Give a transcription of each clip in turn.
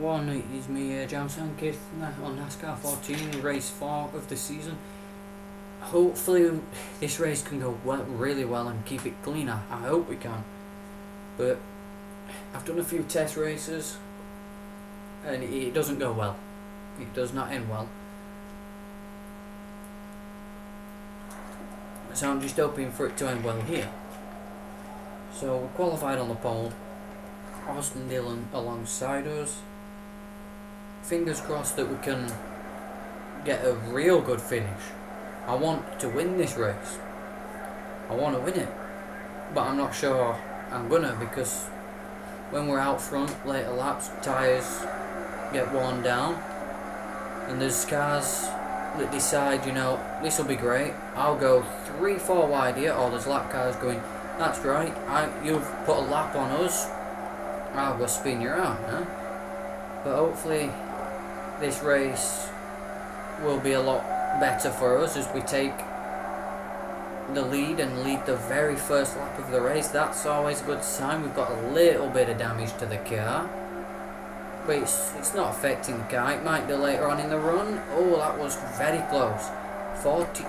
everyone, it is me, Jam Sankith on NASCAR 14, race 4 of the season. Hopefully this race can go really well and keep it clean. I hope we can. But I've done a few test races and it doesn't go well. It does not end well. So I'm just hoping for it to end well here. So we qualified on the pole. Austin Dillon alongside us. Fingers crossed that we can get a real good finish. I want to win this race. I want to win it. But I'm not sure I'm gonna, because when we're out front, later laps, tyres get worn down. And there's cars that decide, you know, this will be great. I'll go 3-4 wide here, or there's lap cars going, that's right, you've put a lap on us, I'll go spin you out, huh? But hopefully this race will be a lot better for us as we take the lead and lead the very first lap of the race. That's always a good sign. We've got a little bit of damage to the car, but it's not affecting the car. It might be later on in the run. Oh, that was very close. 40.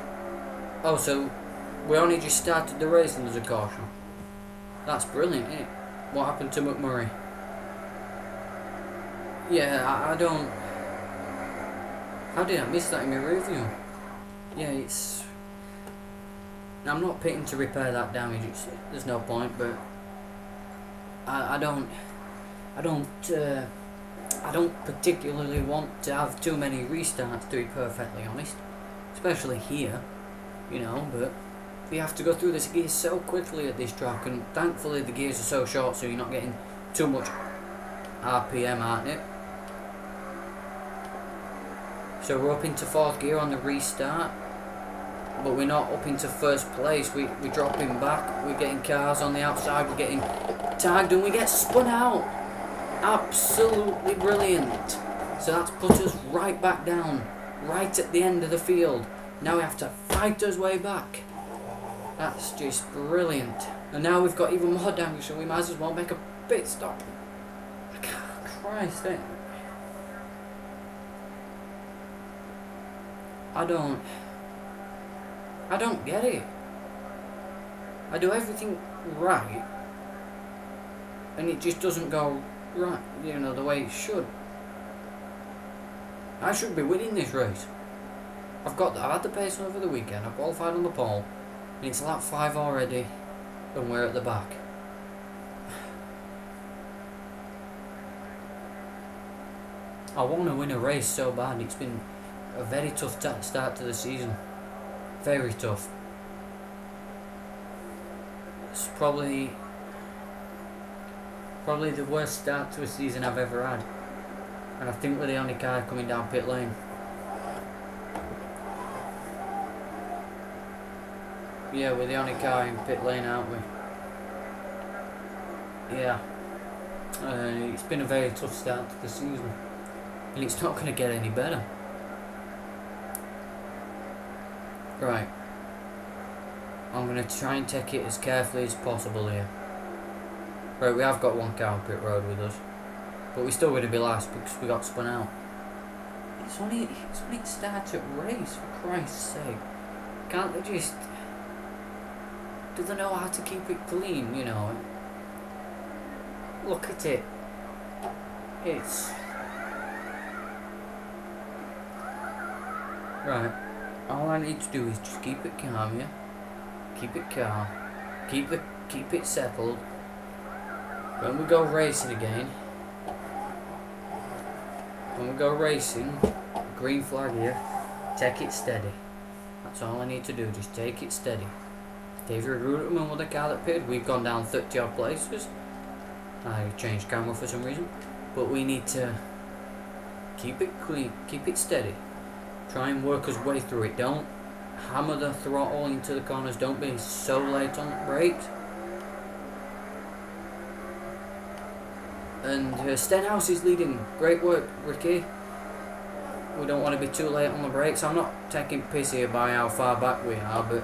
Oh, so we only just started the race and there's a caution. That's brilliant, isn't it? What happened to McMurray? Yeah, I don't... How did I miss that in my review? Yeah, it's... I'm not pitting to repair that damage. There's no point, but I don't particularly want to have too many restarts, to be perfectly honest, especially here, you know. But we have to go through this gear so quickly at this track, and thankfully the gears are so short, so you're not getting too much RPM, aren't it? So we're up into 4th gear on the restart, but we're not up into 1st place. We're dropping back, we're getting cars on the outside, we're getting tagged, and we get spun out. Absolutely brilliant. So that's put us right back down, right at the end of the field. Now we have to fight us way back. That's just brilliant. And now we've got even more damage, so we might as well make a pit stop. Christ, I don't get it. I do everything right, and it just doesn't go right, you know, the way it should. I should be winning this race. I had the pace over the weekend. I qualified on the pole, and it's lap 5 already, and we're at the back. I want to win a race so bad. It's been a very tough start to the season. Very tough. It's probably the worst start to a season I've ever had. And I think we're the only car coming down pit lane. Yeah, we're the only car in pit lane, aren't we? Yeah. It's been a very tough start to the season. And it's not going to get any better. Right. I'm going to try and take it as carefully as possible here. Right, we have got one car on pit road with us, but we're still going to be last because we got spun out. It's only the start at race, for Christ's sake. Can't they just... Do they know how to keep it clean, you know? Look at it. It's... Right. All I need to do is just keep it calm, yeah? Keep it calm. Keep it settled. When we go racing again, green flag here, take it steady. That's all I need to do, just take it steady. David Ruderman with the car that pitted, we've gone down 30 odd places. I changed camera for some reason. But we need to keep it clean, keep it steady. Try and work our way through it. Don't hammer the throttle into the corners, don't be so late on the brakes. And Stenhouse is leading. Great work, Ricky. We don't want to be too late on the brakes. I'm not taking piss here by how far back we are, but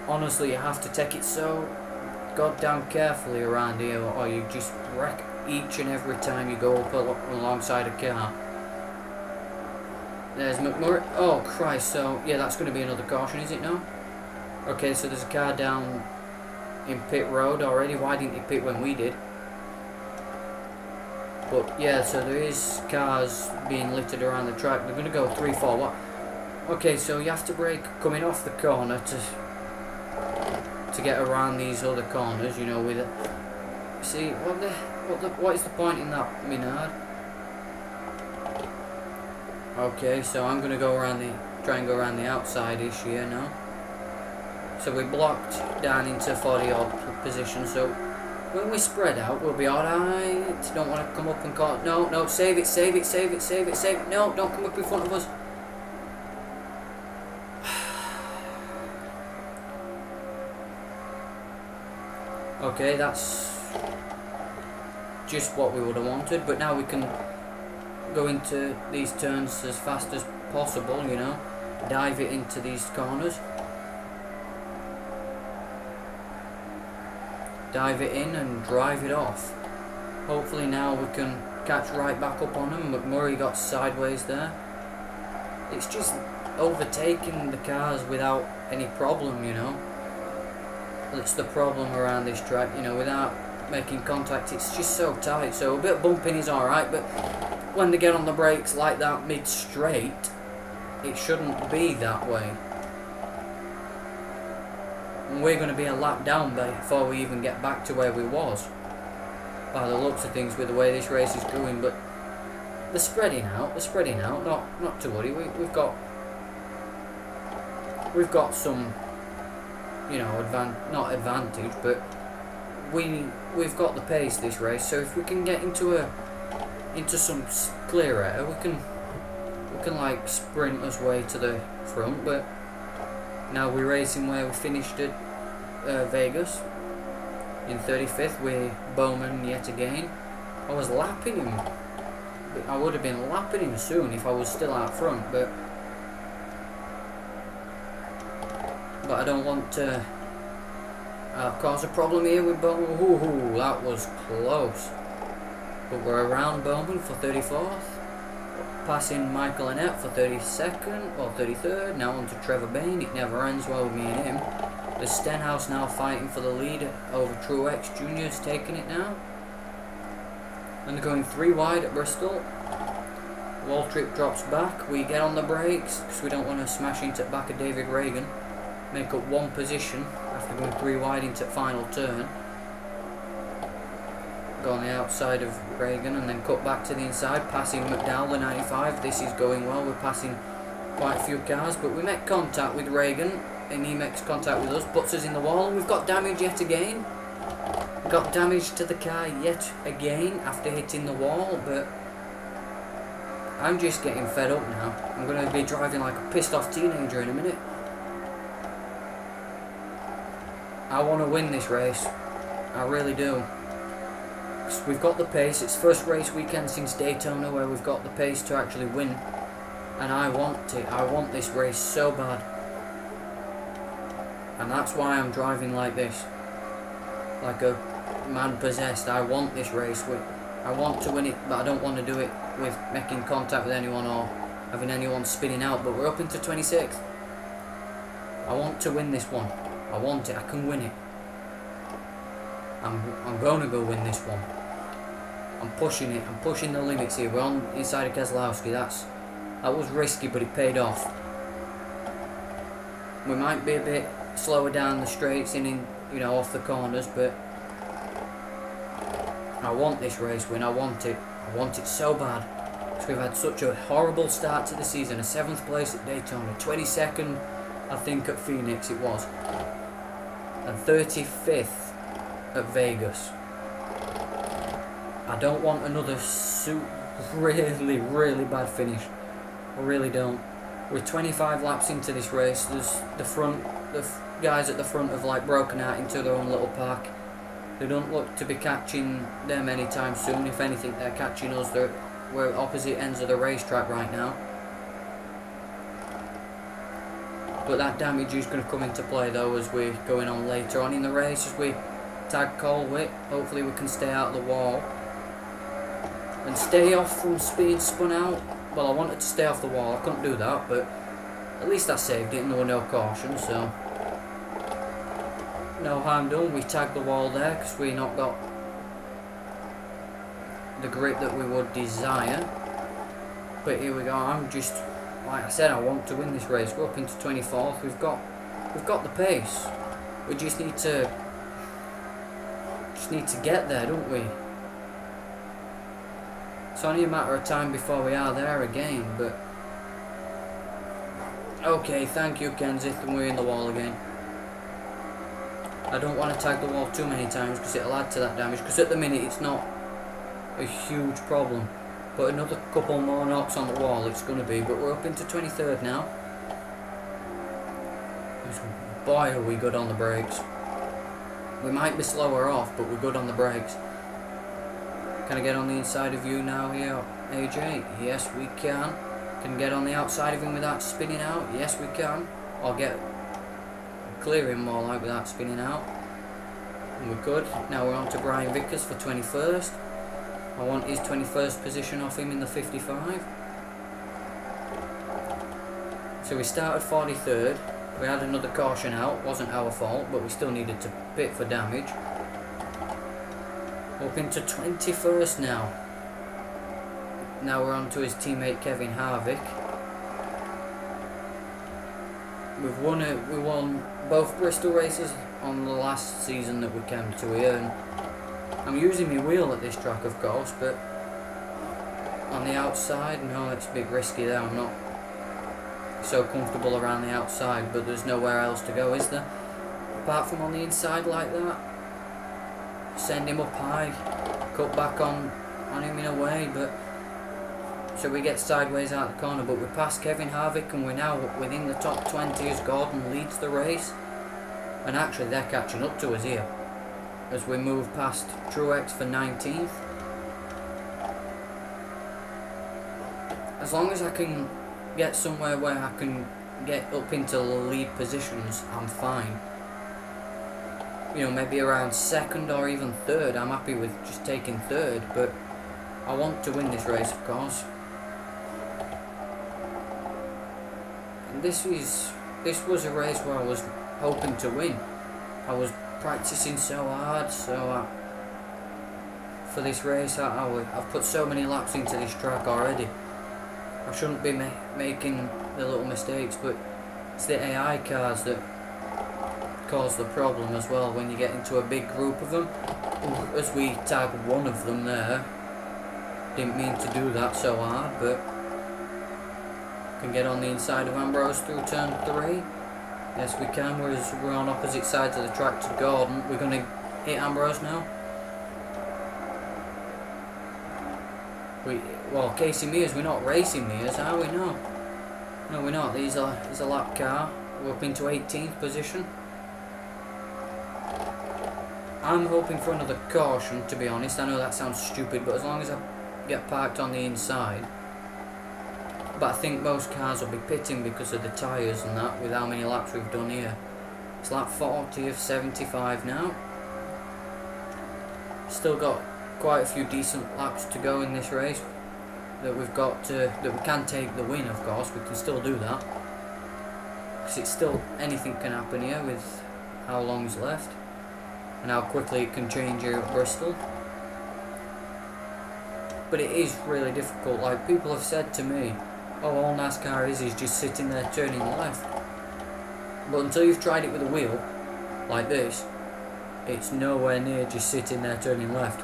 honestly, you have to take it so goddamn carefully around here, or you just wreck each and every time you go up alongside a car. There's McMurray. Oh Christ, so yeah, that's going to be another caution, is it now? Okay, so there's a car down in pit road already. Why didn't he pit when we did? But yeah, so there is cars being littered around the track. They're going to go 3-4. What? Okay, so you have to brake coming off the corner to get around these other corners, you know, with it. See, what is the point in that, Minard? Okay, so I'm gonna try and go around the outside-ish here now. So we blocked down into 40-odd position, so when we spread out, we'll be alright. Don't want to come up and caught. No, save it. No, don't come up in front of us. Okay, that's just what we would have wanted, but now we can go into these turns as fast as possible, you know, dive it into these corners, dive it in and drive it off. Hopefully now we can catch right back up on them. McMurray got sideways there. It's just overtaking the cars without any problem, you know. That's the problem around this track, you know, without making contact. It's just so tight, so a bit of bumping is alright, but when they get on the brakes like that mid-straight, it shouldn't be that way. And we're going to be a lap down before we even get back to where we was, by the looks of things, with the way this race is going. But they're spreading out, not to worry. We've got some, you know, not advantage, but we've got the pace this race. So if we can get into some clear air, we can like sprint us way to the front. But now we're racing where we finished at Vegas in 35th with Bowman yet again. I was lapping him. I would have been lapping him soon if I was still out front, but I don't want to cause a problem here with Bowman. Ooh, that was close. But we're around Bowman for 34th, passing Michael Annette for 32nd or 33rd. Now on to Trevor Bain. It never ends well with me and him. The Stenhouse now fighting for the lead over Truex Jr.'s taking it now. And they're going 3 wide at Bristol. Waltrip drops back. We get on the brakes because we don't want to smash into the back of David Reagan. Make up 1 position after going 3 wide into the final turn. Go on the outside of Reagan and then cut back to the inside, passing McDowell, the 95. This is going well. We're passing quite a few cars, but we make contact with Reagan and he makes contact with us, puts us in the wall, and we've got damage yet again. We've got damage to the car yet again after hitting the wall, but I'm just getting fed up now. I'm going to be driving like a pissed off teenager in a minute. I want to win this race. I really do. We've got the pace. It's first race weekend since Daytona where we've got the pace to actually win, and I want it. I want this race so bad, and that's why I'm driving like this, like a man possessed. I want this race. I want to win it, but I don't want to do it with making contact with anyone or having anyone spinning out. But we're up into 26th. I want to win this one. I want it. I can win it. I'm going to go win this one. I'm pushing it. I'm pushing the limits here. We're on inside of Keselowski. That was risky, but it paid off. We might be a bit slower down the straights and in, you know, off the corners, but I want this race win. I want it. I want it so bad. Because we've had such a horrible start to the season. A 7th place at Daytona, 22nd, I think, at Phoenix it was, and 35th at Vegas. I don't want another really, really bad finish. I really don't. We're 25 laps into this race. There's the guys at the front have like broken out into their own little pack. They don't look to be catching them anytime soon. If anything, they're catching us. We're at opposite ends of the racetrack right now. But that damage is going to come into play though as we're going on later on in the race, as we tag Colwitt. Hopefully we can stay out of the wall. and stay off from being spun out. Well, I wanted to stay off the wall, I couldn't do that, but at least I saved it and there were no cautions, so no harm done. We tagged the wall there because we not got the grip that we would desire. But here we go. I'm just, like I said, I want to win this race. We're up into 24th. We've got the pace. We just need to get there, don't we? It's only a matter of time before we are there again. But okay, thank you, Kenseth, and we're in the wall again. I don't want to tag the wall too many times because it'll add to that damage. Because at the minute it's not a huge problem, but another couple more knocks on the wall it's going to be. But we're up into 23rd now. Boy, are we good on the brakes. We might be slower off, but we're good on the brakes. Can I get on the inside of you now here, AJ? Yes, we can. Can get on the outside of him without spinning out? Yes, we can. Or get clear him more like without spinning out. And we're good. Now we're on to Brian Vickers for 21st. I want his 21st position off him in the 55. So we started 43rd. We had another caution out. Wasn't our fault, but we still needed to pit for damage. Up into 21st now. Now we're on to his teammate Kevin Harvick. We won both Bristol races on the last season that we came to here, and I'm using my wheel at this track, of course, but on the outside, no, it's a bit risky there. I'm not so comfortable around the outside, but there's nowhere else to go, is there? Apart from on the inside like that. Send him up high, cut back on him in a way, but so we get sideways out the corner, but we passed Kevin Harvick and we're now within the top 20 as Gordon leads the race. And actually they're catching up to us here as we move past Truex for 19th. As long as I can get somewhere where I can get up into the lead positions, I'm fine. You know, maybe around 2nd or even 3rd. I'm happy with just taking 3rd, but I want to win this race, of course. And this was a race where I was hoping to win. I was practicing so hard, so for this race I've put so many laps into this track already. I shouldn't be making the little mistakes, but it's the AI cars that cause the problem as well when you get into a big group of them. As we tagged one of them there, didn't mean to do that so hard, but can get on the inside of Ambrose through turn 3. Yes, we can, whereas we're on opposite sides of the track to Gordon. We're going to hit Ambrose now. Well, Casey Mears, we're not racing Mears, are we? No, we're not. He's a lap car. We're up into 18th position. I'm hoping for another caution, to be honest. I know that sounds stupid, but as long as I get parked on the inside. But I think most cars will be pitting because of the tyres and that, with how many laps we've done here. It's lap 40 of 75 now. Still got quite a few decent laps to go in this race. That we can take the win, of course. We can still do that. Because it's still, anything can happen here with how long's left. And how quickly it can change here at Bristol. But it is really difficult. Like, people have said to me, oh, all NASCAR is just sitting there turning left. But until you've tried it with a wheel, like this, it's nowhere near just sitting there turning left.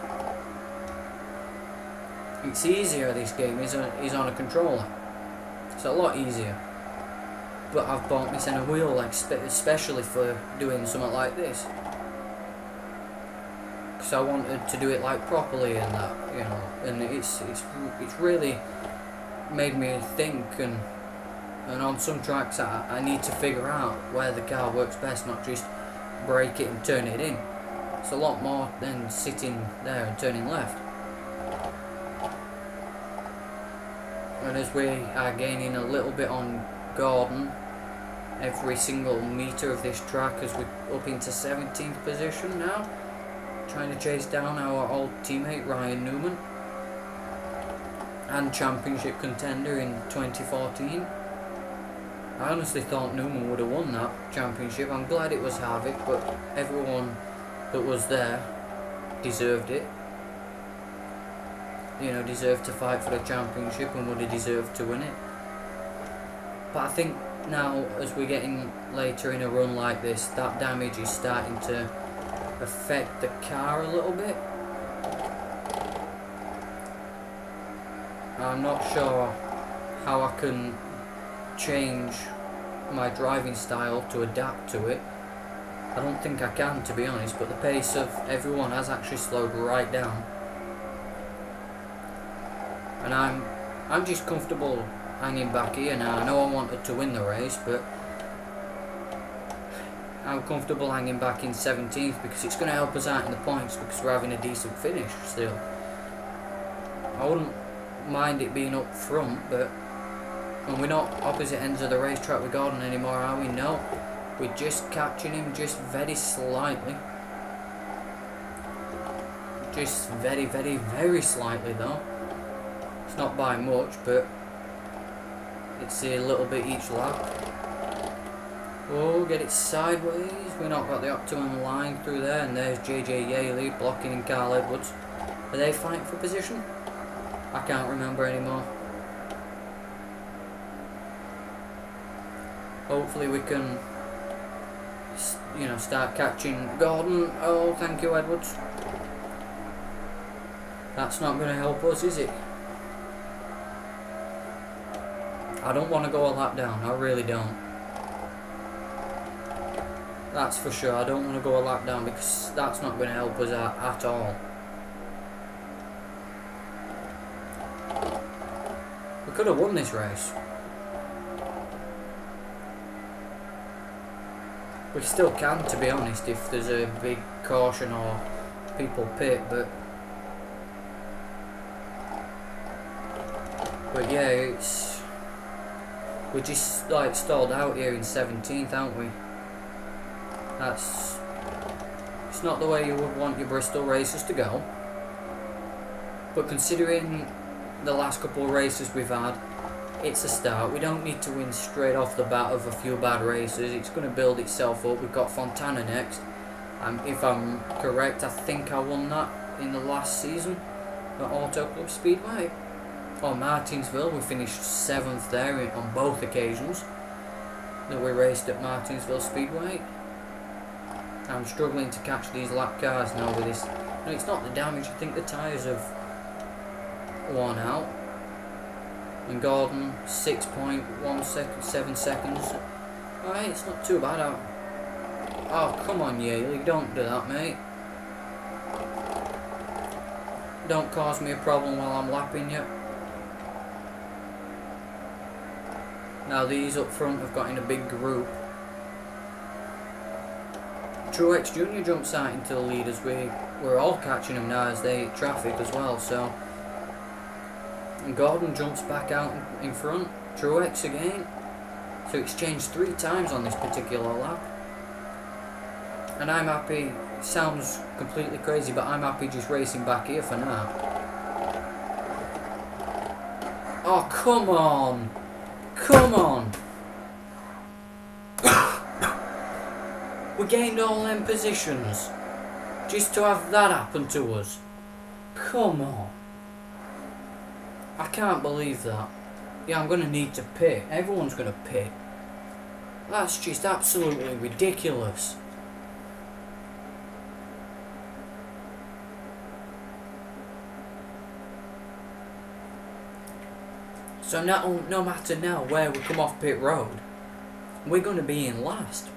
It's easier, this game is on a controller. It's a lot easier. But I've bought me a wheel, like, especially for doing something like this. Because I wanted to do it like properly and that, you know, and it's really made me think, and on some tracks I need to figure out where the car works best, not just brake it and turn it in. It's a lot more than sitting there and turning left. And as we are gaining a little bit on Gordon every single metre of this track, as we're up into 17th position now, trying to chase down our old teammate Ryan Newman. and championship contender in 2014. I honestly thought Newman would have won that championship. I'm glad it was Harvick, but everyone that was there deserved it. You know, deserved to fight for the championship and would have deserved to win it. But I think now, as we're getting later in a run like this, that damage is starting to affect the car a little bit. I'm not sure how I can change my driving style to adapt to it. I don't think I can, to be honest, but the pace of everyone has actually slowed right down. And I'm just comfortable hanging back here now. I know I wanted to win the race, but I'm comfortable hanging back in 17th because it's going to help us out in the points because we're having a decent finish still. I wouldn't mind it being up front, but and we're not opposite ends of the racetrack with Gordon anymore, are we? No, we're just catching him just very slightly. Just very, very, very slightly though. It's not by much, but it's a little bit each lap. Oh, get it sideways. We've not got the optimum line through there, and there's JJ Yaley blocking Carl Edwards. Are they fighting for position? I can't remember anymore. Hopefully we can, you know, start catching Gordon. Oh, thank you, Edwards. That's not going to help us, is it? I don't want to go a lap down. I really don't. That's for sure. I don't want to go a lap down because that's not going to help us out at all. We could have won this race. We still can, to be honest, if there's a big caution or people pit, but yeah, it's, we're just like stalled out here in 17th, aren't we? It's not the way you would want your Bristol races to go, but considering the last couple of races we've had, it's a start. We don't need to win straight off the bat of a few bad races. It's going to build itself up. We've got Fontana next. If I'm correct, I think I won that in the last season at Auto Club Speedway. Or Martinsville, we finished 7th there on both occasions that we raced at Martinsville Speedway. I'm struggling to catch these lap cars now with this. No, it's not the damage. I think the tyres have worn out. And Gordon, 6.7 seconds. Alright, it's not too bad out. Oh, come on, Yaley, don't do that, mate. Don't cause me a problem while I'm lapping you. Now these up front have got in a big group. Truex Jr. jumps out into the lead as we're all catching him now as they hit traffic as well, so. And Gordon jumps back out in front. Truex again. So it's changed 3 times on this particular lap. And I'm happy. It sounds completely crazy, but I'm happy just racing back here for now. Oh, come on. Come on. We gained all them positions just to have that happen to us. Come on. I can't believe that. Yeah, I'm going to need to pit. Everyone's going to pit. That's just absolutely ridiculous. So no matter now where we come off pit road, we're going to be in last.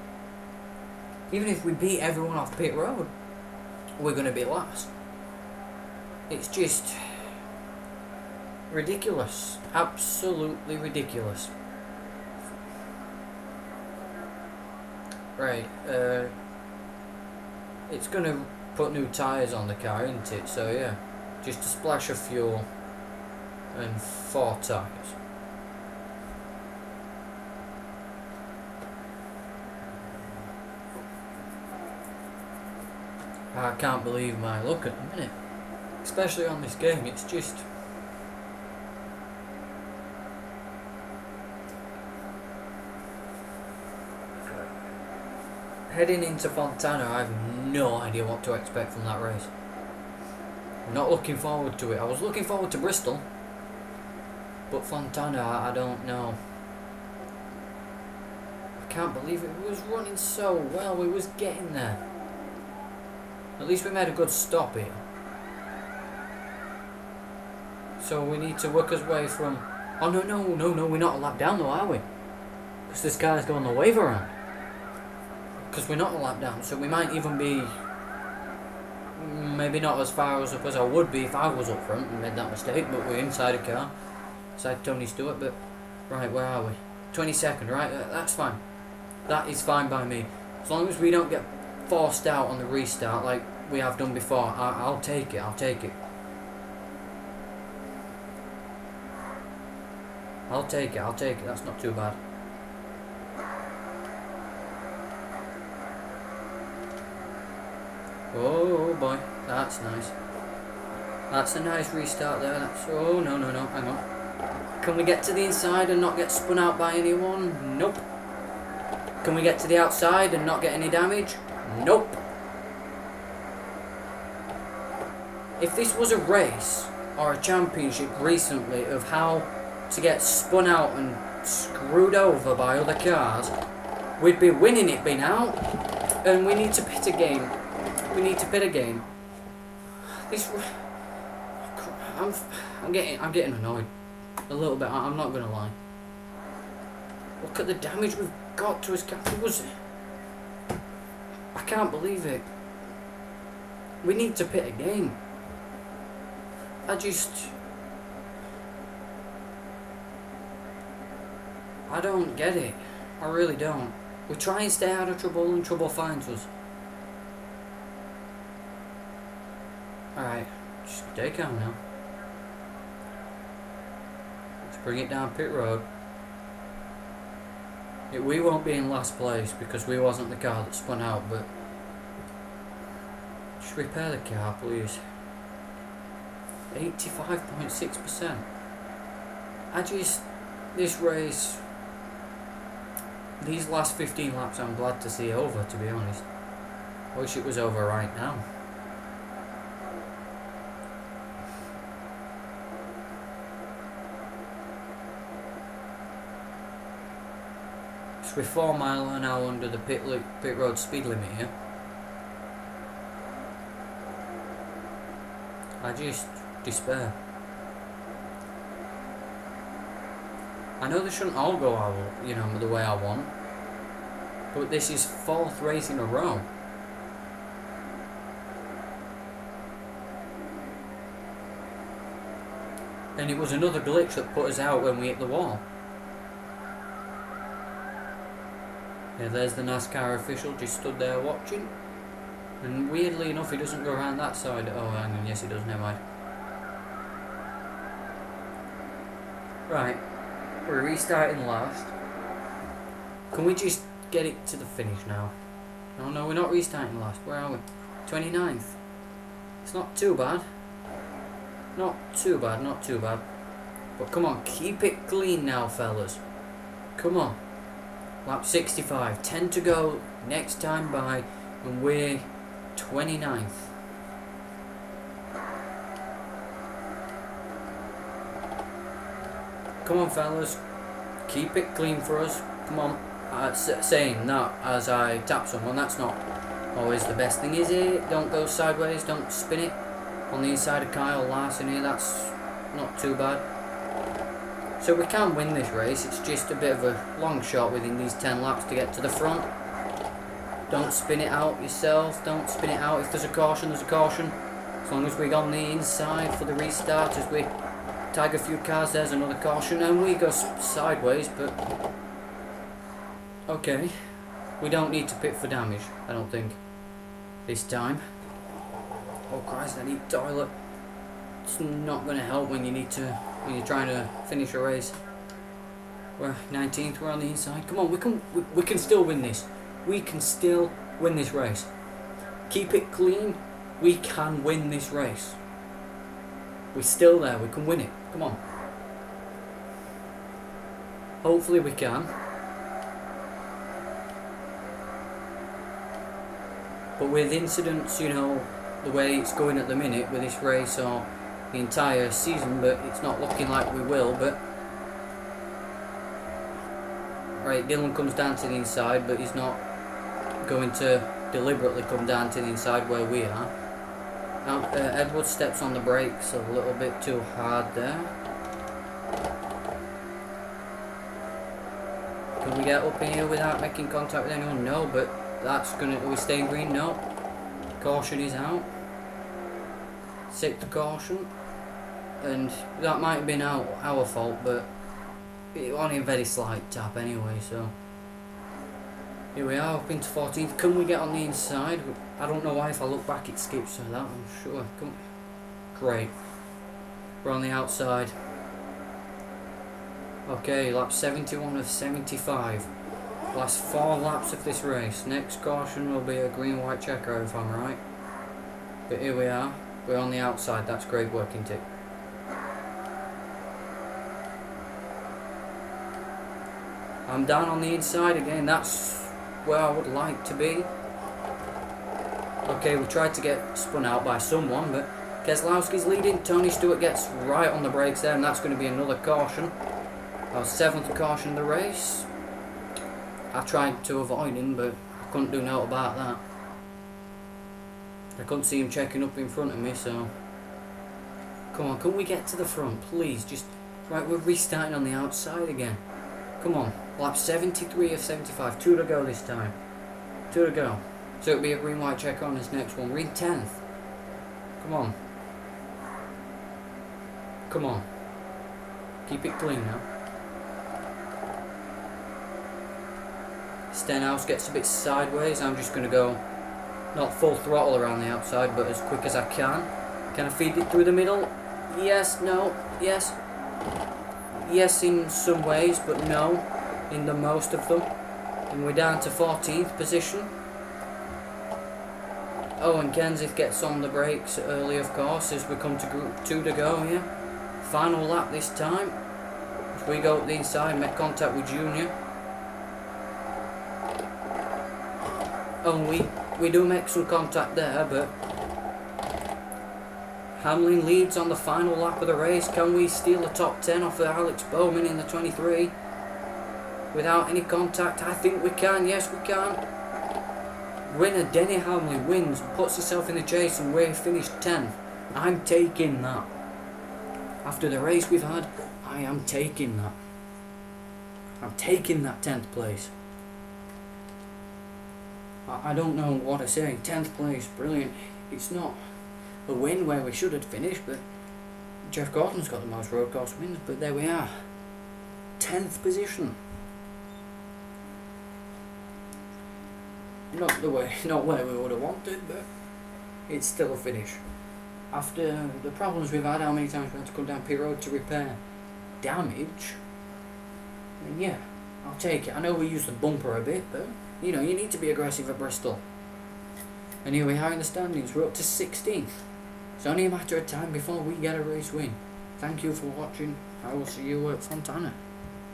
Even if we beat everyone off pit road, we're going to be last. It's just ridiculous. Absolutely ridiculous. Right, it's going to put new tyres on the car, isn't it? So yeah, just a splash of fuel and 4 tyres. I can't believe my luck at the minute. Especially on this game, it's just Heading into Fontana, I have no idea what to expect from that race. I'm not looking forward to it. I was looking forward to Bristol, but Fontana, I don't know. I can't believe it. We was running so well. We was getting there. At least we made a good stop here. So we need to work our way from... Oh, no, we're not a lap down though, are we? Because this car's going the wave around. Because we're not a lap down, so we might even be... Maybe not as far as I would be if I was up front and made that mistake, but we're inside a car. Inside Tony Stewart, but... Right, where are we? 22nd, right? That's fine. That is fine by me. As long as we don't get forced out on the restart like we have done before, I'll take it, I'll take it. I'll take it, that's not too bad. Oh boy, that's nice. That's a nice restart there. That's... Oh, no, hang on. Can we get to the inside and not get spun out by anyone? Nope. Can we get to the outside and not get any damage? Nope. If this was a race or a championship recently of how to get spun out and screwed over by other cars, we'd be winning it by now. And we need to pit again. We need to pit again. This... I'm getting annoyed. A little bit, I'm not gonna lie. Look at the damage we've got to his car. It was... I can't believe it. We need to pit again. I don't get it. I really don't. We try and stay out of trouble and trouble finds us. Alright, just stay calm now. Let's bring it down pit road. We won't be in last place because we wasn't the car that spun out, but just repair the car, please. 85.6%. This race, these last 15 laps I'm glad to see over, to be honest. I wish it was over right now. We're 4 miles an hour under the pit road speed limit here. I just despair. I know they shouldn't all go out, you know, the way I want, but this is 4th race in a row. And it was another glitch that put us out when we hit the wall. Yeah, there's the NASCAR official just stood there watching. And weirdly enough, he doesn't go around that side. Oh, hang on, yes he does, never mind. Right, we're restarting last. Can we just get it to the finish now? No, we're not restarting last. Where are we? 29th. It's not too bad. Not too bad. But come on, keep it clean now, fellas. Come on. Lap 65, 10 to go, next time by, and we're 29th. Come on fellas, keep it clean for us, come on. Saying that as I tap someone, that's not always the best thing, is it? Don't go sideways, don't spin it on the inside of Kyle Larson here, that's not too bad. So we can win this race, it's just a bit of a long shot within these 10 laps to get to the front. Don't spin it out yourself, don't spin it out. If there's a caution, there's a caution. As long as we go on the inside for the restart, as we tag a few cars, there's another caution, and we go sideways, but... Okay, we don't need to pit for damage, I don't think, this time. Oh Christ, I need toilet. It's not going to help when you're trying to finish a race. We're 19th, we're on the inside. Come on, we can still win this. We can still win this race. Keep it clean, we can win this race. We're still there, we can win it. Come on. Hopefully we can. But with incidents, you know, the way it's going at the minute with this race or the entire season, but it's not looking like we will. But right, Dylan comes down to the inside, but he's not going to deliberately come down to the inside where we are. Now, Edward steps on the brakes a little bit too hard there. Can we get up in here without making contact with anyone? No, but that's gonna... Are we staying green? No. Caution is out. 6th caution. And that might have been our fault, but it was only a very slight tap anyway, so... Here we are, up into 14th. Can we get on the inside? I don't know why, if I look back it skips like that, I'm sure. Great. We're on the outside. Okay, lap 71 of 75. Last 4 laps of this race. Next caution will be a green-white checker, if I'm right. But here we are. We're on the outside. That's great working, Tick. I'm down on the inside again. That's where I would like to be. Okay, we tried to get spun out by someone, but Keselowski's leading. Tony Stewart gets right on the brakes there, and that's going to be another caution. Our 7th caution of the race. I tried to avoid him, but I couldn't do nothing about that. I couldn't see him checking up in front of me, so... Come on, can we get to the front, please? Just... Right, we're restarting on the outside again. Come on, lap 73 of 75. 2 to go this time. 2 to go. So it'll be a green-white check on this next one. We're in 10th. Come on. Come on. Keep it clean now. Stenhouse gets a bit sideways. I'm just going to go not full throttle around the outside, but as quick as I can. Can I feed it through the middle? Yes, no, yes. Yes in some ways, but no in the most of them. And we're down to 14th position. Oh, and Kenseth gets on the brakes early, of course, as we come to group 2 to go here. Final lap this time. As we go up the inside, make contact with Junior. Oh, we do make some contact there, but Hamlin leads on the final lap of the race. Can we steal the top 10 off of Alex Bowman in the 23? Without any contact? I think we can. Yes, we can. Winner Denny Hamlin wins, puts himself in the chase, and we're finished 10th. I'm taking that. After the race we've had, I am taking that. I'm taking that 10th place. I don't know what I say. 10th place, brilliant. It's not a win where we should have finished, but Jeff Gordon's got the most road course wins, but there we are. 10th position. Not where we would have wanted, but it's still a finish. After the problems we've had, how many times we had to come down pit road to repair damage, then yeah, I'll take it. I know we used the bumper a bit, but you know, you need to be aggressive at Bristol. And here we are in the standings. We're up to 16th. It's only a matter of time before we get a race win. Thank you for watching. I will see you at Fontana.